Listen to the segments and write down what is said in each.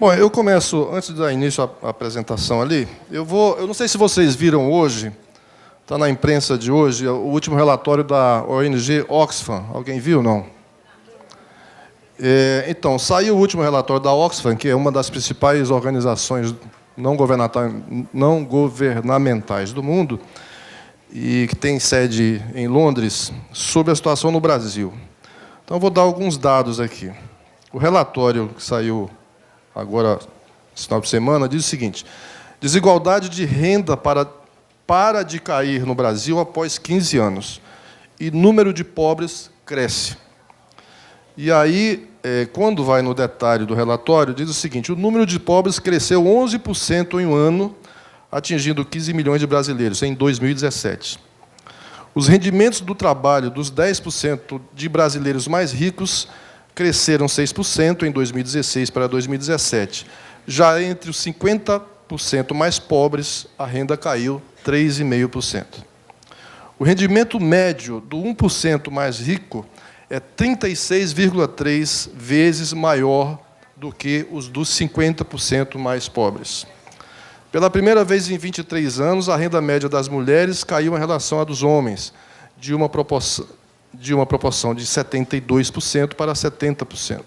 Bom, eu começo, antes de dar início à apresentação ali, eu não sei se vocês viram hoje, está na imprensa de hoje, o último relatório da ONG Oxfam. Alguém viu, não? Então, saiu o último relatório da Oxfam, que é uma das principais organizações não governamentais do mundo, e que tem sede em Londres, sobre a situação no Brasil. Então, vou dar alguns dados aqui. O relatório que saiu agora, esse final de semana, diz o seguinte: desigualdade de renda para de cair no Brasil após 15 anos, e número de pobres cresce. E aí, quando vai no detalhe do relatório, diz o seguinte: o número de pobres cresceu 11% em um ano, atingindo 15 milhões de brasileiros, em 2017. Os rendimentos do trabalho dos 10% de brasileiros mais ricos cresceram 6% em 2016 para 2017. Já entre os 50% mais pobres, a renda caiu 3,5%. O rendimento médio do 1% mais rico é 36,3 vezes maior do que os dos 50% mais pobres. Pela primeira vez em 23 anos, a renda média das mulheres caiu em relação à dos homens, de uma proporção de 72% para 70%.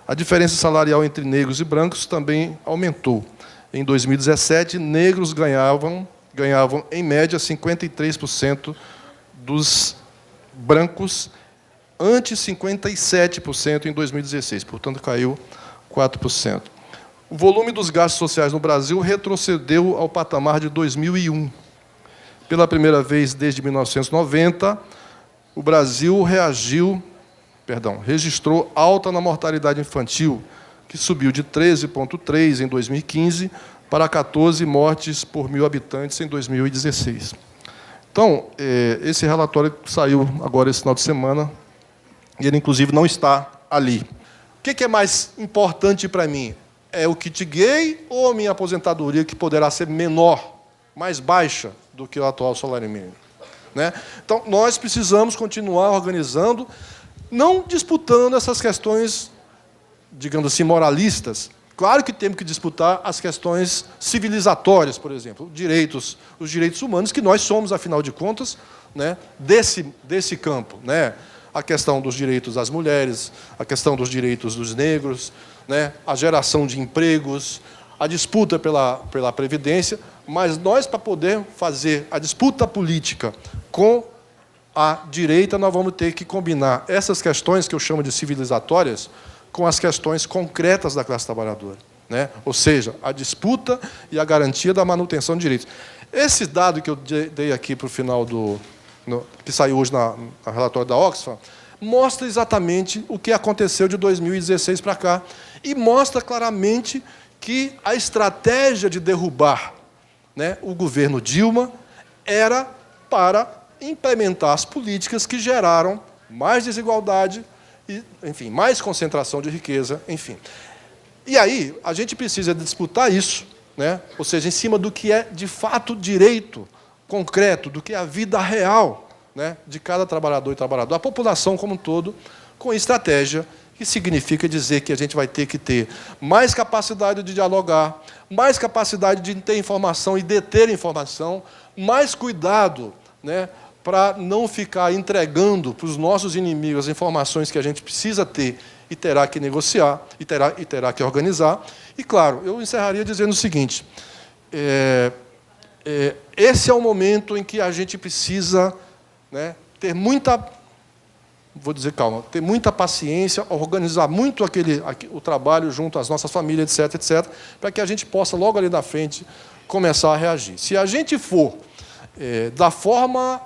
A diferença salarial entre negros e brancos também aumentou. Em 2017, negros ganhavam, em média, 53% dos brancos, ante 57% em 2016, portanto, caiu 4%. O volume dos gastos sociais no Brasil retrocedeu ao patamar de 2001. Pela primeira vez desde 1990, o Brasil registrou alta na mortalidade infantil, que subiu de 13,3 em 2015 para 14 mortes por 1.000 habitantes em 2016. Então, esse relatório saiu agora esse final de semana, e ele, inclusive, não está ali. O que é mais importante para mim? É o kit gay ou a minha aposentadoria, que poderá ser menor, mais baixa do que o atual salário mínimo? Né? Então, nós precisamos continuar organizando, não disputando essas questões, digamos assim, moralistas. Claro que temos que disputar as questões civilizatórias, por exemplo, os direitos humanos, que nós somos, afinal de contas, né, desse campo. Né? A questão dos direitos das mulheres, a questão dos direitos dos negros, né, a geração de empregos, a disputa pela Previdência, mas nós, para poder fazer a disputa política com a direita, nós vamos ter que combinar essas questões, que eu chamo de civilizatórias, com as questões concretas da classe trabalhadora. Né? Ou seja, a disputa e a garantia da manutenção de direitos. Esse dado que eu dei aqui para o final que saiu hoje no relatório da Oxfam, mostra exatamente o que aconteceu de 2016 para cá, e mostra claramente que a estratégia de derrubar, né, o governo Dilma era para implementar as políticas que geraram mais desigualdade e, enfim, mais concentração de riqueza, enfim. E aí a gente precisa disputar isso, né, ou seja, em cima do que é de fato direito concreto, do que é a vida real, né, de cada trabalhador e trabalhadora, a população como um todo, com estratégia, que significa dizer que a gente vai ter que ter mais capacidade de dialogar, mais capacidade de ter informação e deter informação, mais cuidado, né, para não ficar entregando para os nossos inimigos as informações que a gente precisa ter e terá que negociar, e terá que organizar. E, claro, eu encerraria dizendo o seguinte: esse é o momento em que a gente precisa, né, ter muita... Vou dizer calma, ter muita paciência, organizar muito o trabalho junto às nossas famílias, etc., para que a gente possa, logo ali na frente, começar a reagir. Se a gente for da forma,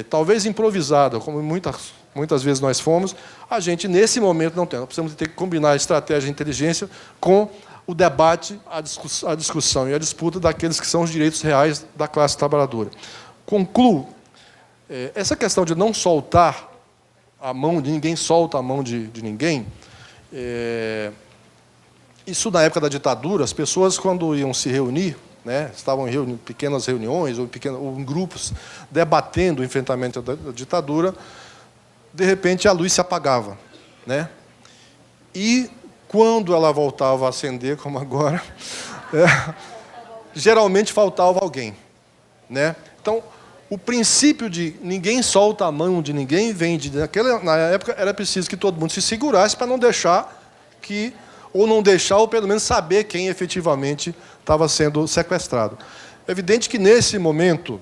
talvez improvisada, como muitas vezes nós fomos, a gente, nesse momento, não tem. Nós precisamos ter que combinar a estratégia e a inteligência com o debate, a discussão e a disputa daqueles que são os direitos reais da classe trabalhadora. Concluo, essa questão de não soltar a mão de ninguém, solta a mão de ninguém. Isso, na época da ditadura, as pessoas, quando iam se reunir, né, estavam em pequenas reuniões ou em grupos, debatendo o enfrentamento da ditadura, de repente a luz se apagava. Né? E quando ela voltava a acender, como agora, geralmente faltava alguém, né? Então, o princípio de ninguém solta a mão de ninguém vem de... Na época, era preciso que todo mundo se segurasse para não deixar que... ou não deixar, ou pelo menos saber quem efetivamente estava sendo sequestrado. É evidente que, nesse momento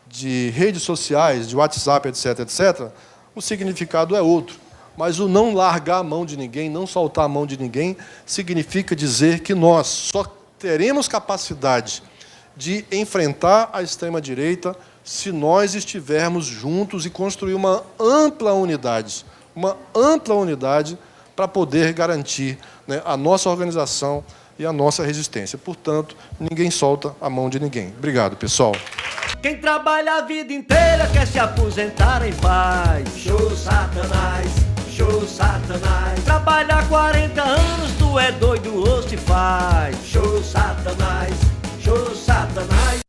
de redes sociais, de WhatsApp, etc., etc., o significado é outro. Mas o não largar a mão de ninguém, não soltar a mão de ninguém, significa dizer que nós só teremos capacidade de enfrentar a extrema-direita se nós estivermos juntos e construir uma ampla unidade para poder garantir, né, a nossa organização e a nossa resistência. Portanto, ninguém solta a mão de ninguém. Obrigado, pessoal. Quem trabalha a vida inteira quer se aposentar em paz. Show Satanás, show Satanás. Trabalhar 40 anos, tu é doido ou se faz. Show Satanás, show Satanás.